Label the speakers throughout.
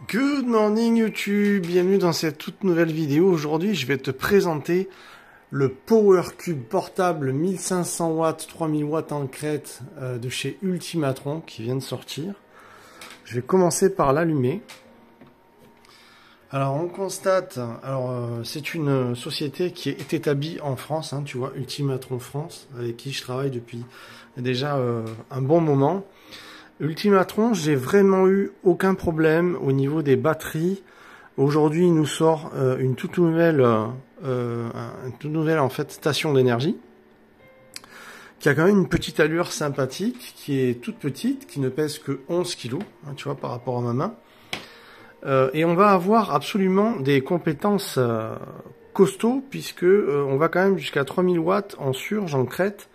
Speaker 1: Good morning YouTube, bienvenue dans cette toute nouvelle vidéo. Aujourd'hui je vais te présenter le Power Cube portable 1500 watts, 3000 watts en crête de chez Ultimatron qui vient de sortir. Je vais commencer par l'allumer. Alors on constate, c'est une société qui est établie en France, hein, tu vois, Ultimatron France, avec qui je travaille depuis déjà un bon moment. Ultimatron, j'ai vraiment eu aucun problème au niveau des batteries. Aujourd'hui, il nous sort une toute nouvelle en fait station d'énergie qui a quand même une petite allure sympathique, qui est toute petite, qui ne pèse que 11 kg, hein, tu vois, par rapport à ma main. Et on va avoir absolument des compétences costauds puisque on va quand même jusqu'à 3000 watts en surge, en crête.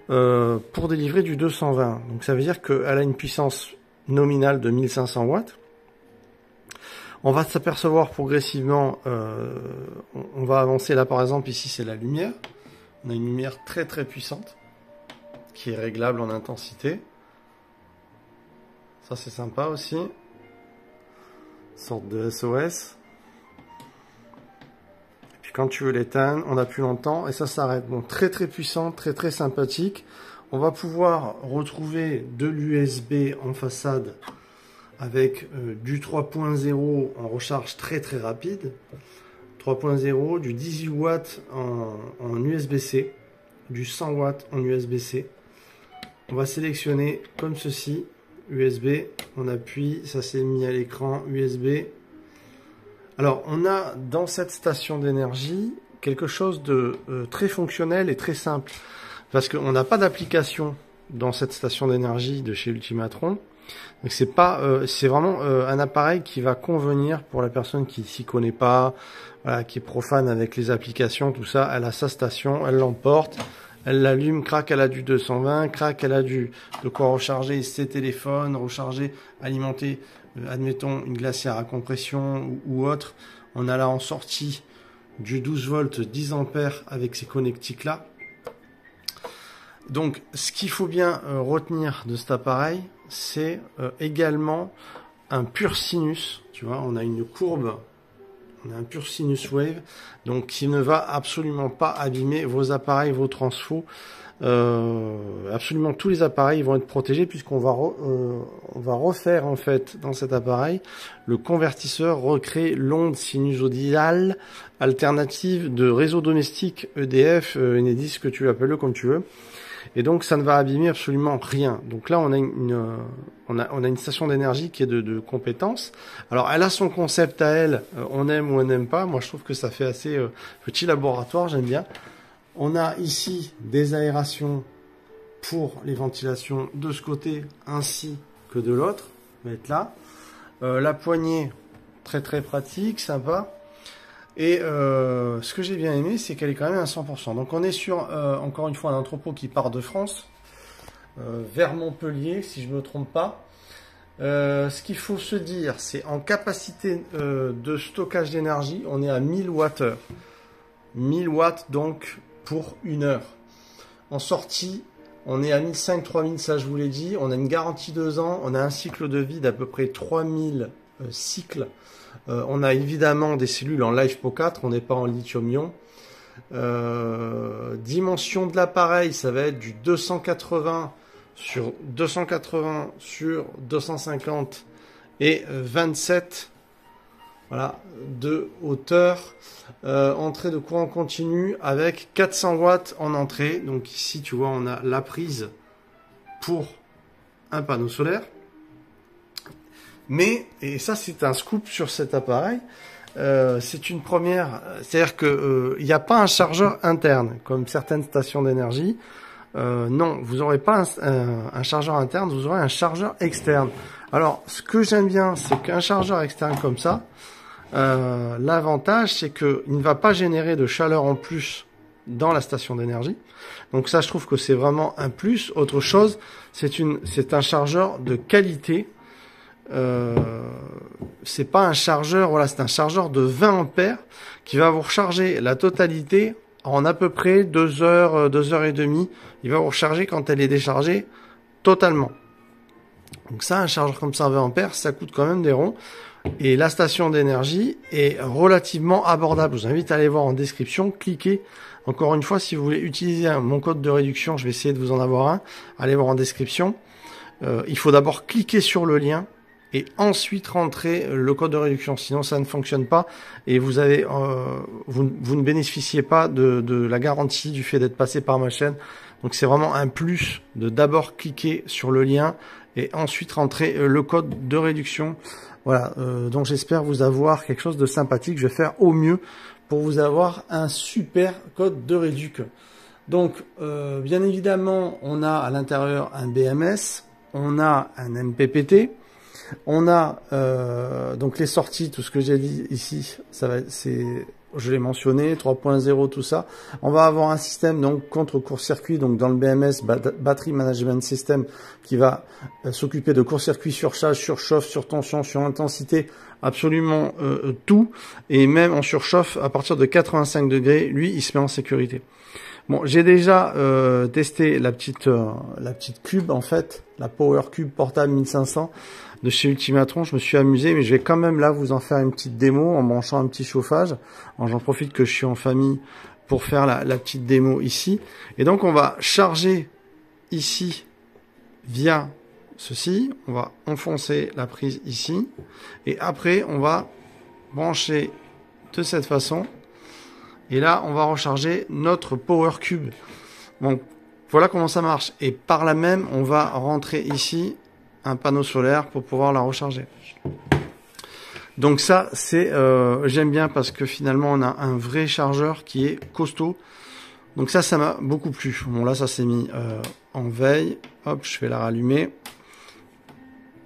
Speaker 1: Pour délivrer du 220. Donc ça veut dire qu'elle a une puissance nominale de 1500 watts. On va s'apercevoir progressivement, on va avancer là par exemple, ici c'est la lumière. On a une lumière très très puissante qui est réglable en intensité. Ça c'est sympa aussi. Une sorte de SOS. Quand tu veux l'éteindre, on appuie longtemps et ça s'arrête. Bon, très très puissant, très très sympathique. On va pouvoir retrouver de l'USB en façade avec du 3.0 en recharge très très rapide. 3.0, du 18 watts en USB-C, du 100 watts en USB-C. On va sélectionner comme ceci, USB, on appuie, ça s'est mis à l'écran USB. Alors, on a dans cette station d'énergie quelque chose de très fonctionnel et très simple. Parce qu'on n'a pas d'application dans cette station d'énergie de chez Ultimatron. Donc, c'est vraiment un appareil qui va convenir pour la personne qui s'y connaît pas, voilà, qui est profane avec les applications, tout ça. Elle a sa station, elle l'emporte, elle l'allume, crac, elle a du 220, crac, elle a de quoi recharger ses téléphones, recharger, alimenter, admettons, une glacière à compression ou autre. On a là en sortie du 12 volts 10 ampères avec ces connectiques là. Donc, ce qu'il faut bien retenir de cet appareil, c'est également un pur sinus. Tu vois, on a une courbe. On a un pur sinus wave, donc qui ne va absolument pas abîmer vos appareils, vos transfos. Absolument tous les appareils vont être protégés puisqu'on va on va refaire en fait dans cet appareil le convertisseur, recréer l'onde sinusoïdale alternative de réseau domestique EDF, Enedis, que tu appelles comme tu veux. Et donc ça ne va abîmer absolument rien. Donc là on a une station d'énergie qui est de compétences. Alors elle a son concept à elle, on aime ou on n'aime pas. Moi je trouve que ça fait assez petit laboratoire, j'aime bien. On a ici des aérations pour les ventilations de ce côté ainsi que de l'autre. Va être là. La poignée, très très pratique, sympa. Et ce que j'ai bien aimé, c'est qu'elle est quand même à 100%. Donc on est sur, encore une fois, un entrepôt qui part de France, vers Montpellier, si je ne me trompe pas. Ce qu'il faut se dire, c'est en capacité de stockage d'énergie, on est à 1000 Wh. 1000 watts donc pour 1 heure. En sortie, on est à 1500-3000, ça je vous l'ai dit. On a une garantie 2 ans, on a un cycle de vie d'à peu près 3000 cycles. On a évidemment des cellules en LiFePO4, on n'est pas en lithium-ion. Dimension de l'appareil, ça va être du 280 sur 250 et 27, voilà, de hauteur. Entrée de courant continu avec 400 watts en entrée. Donc ici, tu vois, on a la prise pour un panneau solaire. Mais, et ça c'est un scoop sur cet appareil, c'est une première, c'est-à-dire que il n'y a pas un chargeur interne, comme certaines stations d'énergie. Non, vous n'aurez pas un chargeur interne, vous aurez un chargeur externe. Alors, ce que j'aime bien, c'est qu'un chargeur externe comme ça, l'avantage, c'est qu'il ne va pas générer de chaleur en plus dans la station d'énergie. Donc ça, je trouve que c'est vraiment un plus. Autre chose, c'est un chargeur de qualité. C'est pas un chargeur, voilà, c'est un chargeur de 20 ampères qui va vous recharger la totalité en à peu près 2 heures, 2 heures et demie. Il va vous recharger quand elle est déchargée totalement. Donc ça, un chargeur comme ça à 20 ampères, ça coûte quand même des ronds. Et la station d'énergie est relativement abordable. Je vous invite à aller voir en description, cliquez. Encore une fois, si vous voulez utiliser mon code de réduction, je vais essayer de vous en avoir un. Allez voir en description. Il faut d'abord cliquer sur le lien et ensuite rentrer le code de réduction. Sinon, ça ne fonctionne pas et vous avez, vous ne bénéficiez pas de la garantie du fait d'être passé par ma chaîne. Donc, c'est vraiment un plus de d'abord cliquer sur le lien et ensuite rentrer le code de réduction. Voilà, donc j'espère vous avoir quelque chose de sympathique. Je vais faire au mieux pour vous avoir un super code de réduc. Donc, bien évidemment, on a à l'intérieur un BMS, on a un MPPT, on a donc les sorties, tout ce que j'ai dit ici, ça va, je l'ai mentionné, 3.0, tout ça. On va avoir un système donc contre court-circuit, donc dans le BMS, Battery Management System, qui va s'occuper de court-circuit, surcharge, surchauffe, surtension, surintensité, absolument tout. Et même en surchauffe, à partir de 85 degrés, lui, il se met en sécurité. Bon, j'ai déjà testé la petite cube, en fait, la Power Cube portable 1500 de chez Ultimatron. Je me suis amusé, mais je vais quand même là vous en faire une petite démo en branchant un petit chauffage. J'en profite que je suis en famille pour faire la petite démo ici. Et donc on va charger ici via ceci. On va enfoncer la prise ici. Et après on va brancher de cette façon. Et là on va recharger notre Power Cube. Donc voilà comment ça marche. Et par là même on va rentrer ici un panneau solaire pour pouvoir la recharger. Donc ça, c'est j'aime bien parce que finalement on a un vrai chargeur qui est costaud. Donc ça m'a beaucoup plu. Bon là, ça s'est mis en veille. Hop, je vais la rallumer.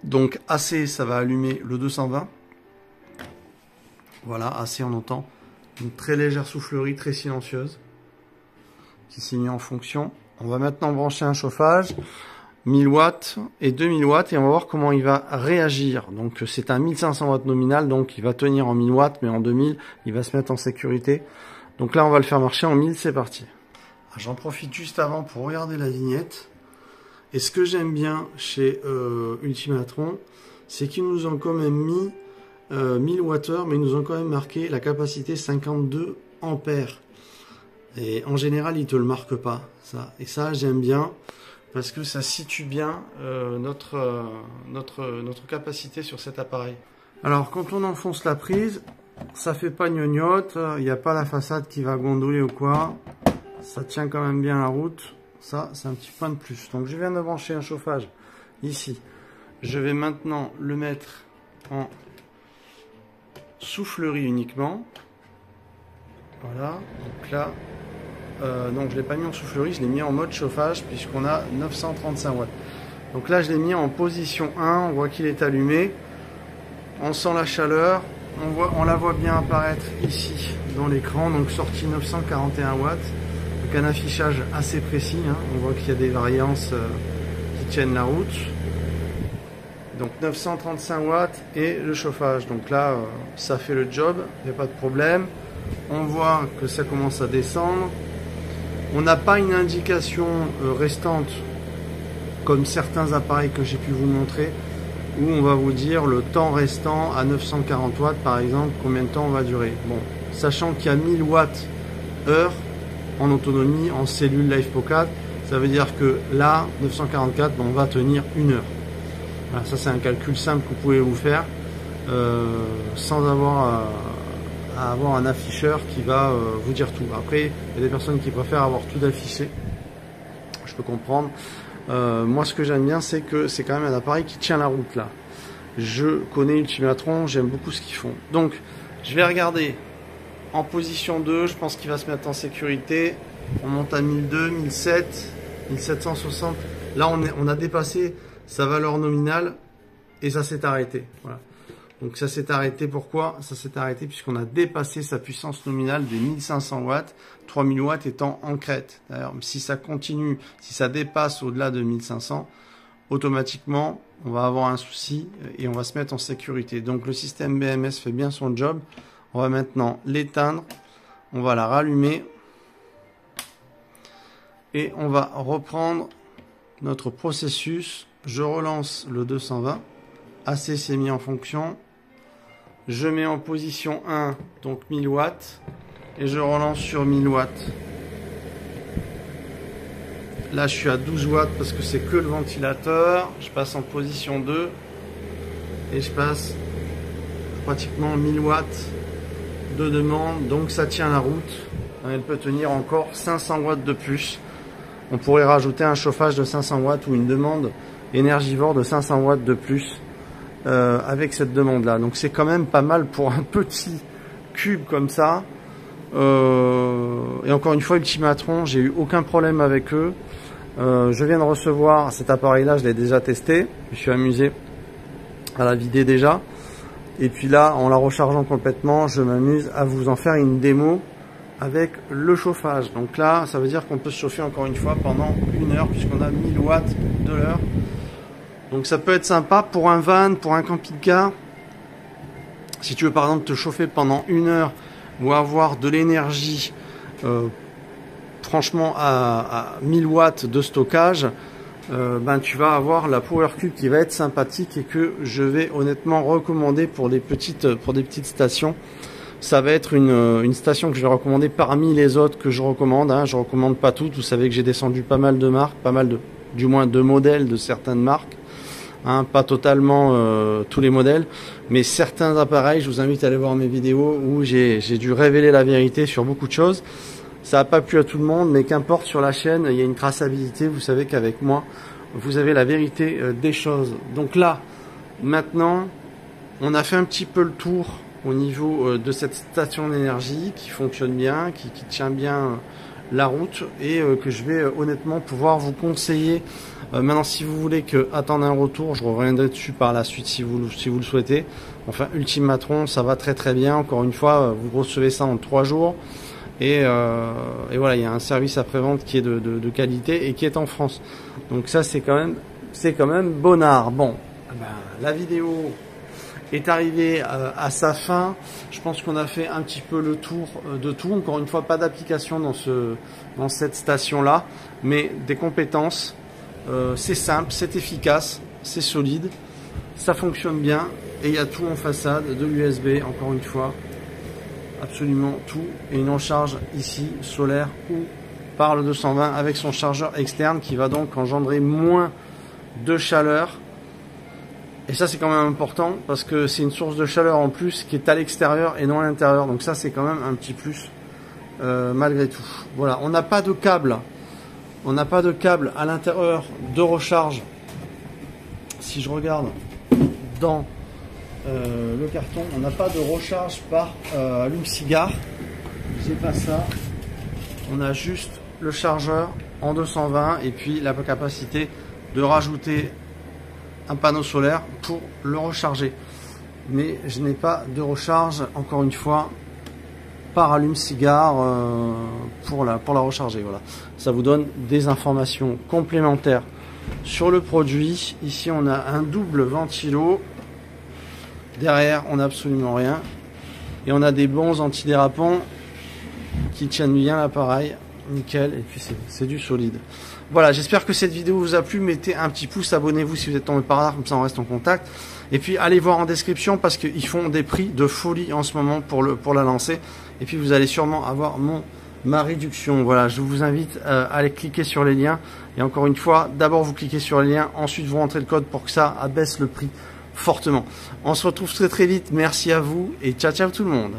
Speaker 1: Donc AC, ça va allumer le 220. Voilà, AC, on entend une très légère soufflerie, très silencieuse, qui s'est mis en fonction. On va maintenant brancher un chauffage. 1000 watts et 2000 watts et on va voir comment il va réagir. Donc c'est un 1500 watts nominal, donc il va tenir en 1000 watts, mais en 2000 il va se mettre en sécurité. Donc là on va le faire marcher en 1000, c'est parti. J'en profite juste avant pour regarder la vignette. Et ce que j'aime bien chez Ultimatron, c'est qu'ils nous ont quand même mis 1000 Wh, mais ils nous ont quand même marqué la capacité 52 ampères. Et en général ils te le marquent pas, ça. Et ça j'aime bien. Parce que ça situe bien notre capacité sur cet appareil. Alors quand on enfonce la prise, ça fait pas gnognotte, il n'y a pas la façade qui va gondoler ou quoi. Ça tient quand même bien la route. Ça, c'est un petit point de plus. Donc je viens de brancher un chauffage ici. Je vais maintenant le mettre en soufflerie uniquement. Voilà, donc là... donc je l'ai pas mis en soufflerie, je l'ai mis en mode chauffage puisqu'on a 935 watts. Donc là je l'ai mis en position 1, on voit qu'il est allumé, on sent la chaleur, on la voit bien apparaître ici dans l'écran, donc sortie 941 watts, donc un affichage assez précis, hein. On voit qu'il y a des variances qui tiennent la route. Donc 935 watts et le chauffage, donc là ça fait le job, il n'y a pas de problème. On voit que ça commence à descendre. On n'a pas une indication restante comme certains appareils que j'ai pu vous montrer où on va vous dire le temps restant à 940 watts par exemple, combien de temps on va durer. Bon, sachant qu'il y a 1000 watts heure en autonomie en cellule LiFePO4, ça veut dire que là 944 on va tenir 1 heure. Voilà, ça c'est un calcul simple que vous pouvez vous faire sans avoir à avoir un afficheur qui va vous dire tout. Après, il y a des personnes qui préfèrent avoir tout affiché. Je peux comprendre. Moi, ce que j'aime bien, c'est que c'est quand même un appareil qui tient la route là. Je connais Ultimatron, j'aime beaucoup ce qu'ils font. Donc, je vais regarder en position 2. Je pense qu'il va se mettre en sécurité. On monte à 1002, 1007, 1760. Là, on a dépassé sa valeur nominale et ça s'est arrêté. Voilà. Donc ça s'est arrêté, pourquoi? Ça s'est arrêté puisqu'on a dépassé sa puissance nominale de 1500 watts, 3000 watts étant en crête. D'ailleurs, si ça continue, si ça dépasse au-delà de 1500, automatiquement, on va avoir un souci et on va se mettre en sécurité. Donc le système BMS fait bien son job. On va maintenant l'éteindre, on va la rallumer et on va reprendre notre processus. Je relance le 220, AC s'est mis en fonction. Je mets en position 1, donc 1000 watts, et je relance sur 1000 watts. Là, je suis à 12 watts parce que c'est que le ventilateur. Je passe en position 2 et je passe pratiquement 1000 watts de demande, donc ça tient la route. Elle peut tenir encore 500 watts de plus. On pourrait rajouter un chauffage de 500 watts ou une demande énergivore de 500 watts de plus avec cette demande là. Donc c'est quand même pas mal pour un petit cube comme ça. Et encore une fois, Ultimatron, j'ai eu aucun problème avec eux. Je viens de recevoir cet appareil là, je l'ai déjà testé, je suis amusé à la vider déjà, et puis là en la rechargeant complètement je m'amuse à vous en faire une démo avec le chauffage. Donc là ça veut dire qu'on peut se chauffer encore une fois pendant 1 heure puisqu'on a 1000 watts de l'heure. Donc ça peut être sympa pour un van, pour un camping-car, si tu veux par exemple te chauffer pendant 1 heure ou avoir de l'énergie franchement à 1000 watts de stockage, ben tu vas avoir la Power Cube qui va être sympathique et que je vais honnêtement recommander pour des petites stations. Ça va être une station que je vais recommander parmi les autres que je recommande, hein. Je recommande pas toutes, vous savez que j'ai descendu pas mal de marques, du moins de modèles de certaines marques, hein, pas totalement tous les modèles, mais certains appareils, je vous invite à aller voir mes vidéos où j'ai dû révéler la vérité sur beaucoup de choses. Ça n'a pas plu à tout le monde, mais qu'importe, sur la chaîne, il y a une traçabilité. Vous savez qu'avec moi, vous avez la vérité des choses. Donc là, maintenant, on a fait un petit peu le tour au niveau de cette station d'énergie qui fonctionne bien, qui tient bien la route et que je vais honnêtement pouvoir vous conseiller. Maintenant, si vous voulez attendre un retour, je reviendrai dessus par la suite si vous le souhaitez. Enfin, Ultimatron, ça va très très bien. Encore une fois, vous recevez ça en 3 jours. Et voilà, il y a un service après-vente qui est de qualité et qui est en France. Donc ça, c'est quand même bonnard. Bon, ben, la vidéo est arrivée à sa fin. Je pense qu'on a fait un petit peu le tour de tout. Encore une fois, pas d'application dans cette station-là, mais des compétences. C'est simple, c'est efficace, c'est solide, ça fonctionne bien et il y a tout en façade, de l'USB, encore une fois. Absolument tout, et une recharge ici solaire ou par le 220 avec son chargeur externe qui va donc engendrer moins de chaleur, et ça c'est quand même important parce que c'est une source de chaleur en plus qui est à l'extérieur et non à l'intérieur, donc ça c'est quand même un petit plus malgré tout. Voilà, on n'a pas de câble, à l'intérieur de recharge. Si je regarde dans le carton, on n'a pas de recharge par allume-cigare, j'ai pas ça, on a juste le chargeur en 220 et puis la capacité de rajouter un panneau solaire pour le recharger, mais je n'ai pas de recharge encore une fois par allume-cigare pour la recharger. Voilà, ça vous donne des informations complémentaires sur le produit. Ici on a un double ventilo. Derrière, on n'a absolument rien. Et on a des bons antidérapants qui tiennent bien l'appareil. Nickel. Et puis, c'est du solide. Voilà, j'espère que cette vidéo vous a plu. Mettez un petit pouce, abonnez-vous si vous êtes tombé par hasard, comme ça on reste en contact. Et puis, allez voir en description parce qu'ils font des prix de folie en ce moment pour la lancer. Et puis, vous allez sûrement avoir ma réduction. Voilà, je vous invite à aller cliquer sur les liens. Et encore une fois, d'abord vous cliquez sur les liens, ensuite vous rentrez le code pour que ça abaisse le prix fortement. On se retrouve très très vite, merci à vous et ciao ciao tout le monde.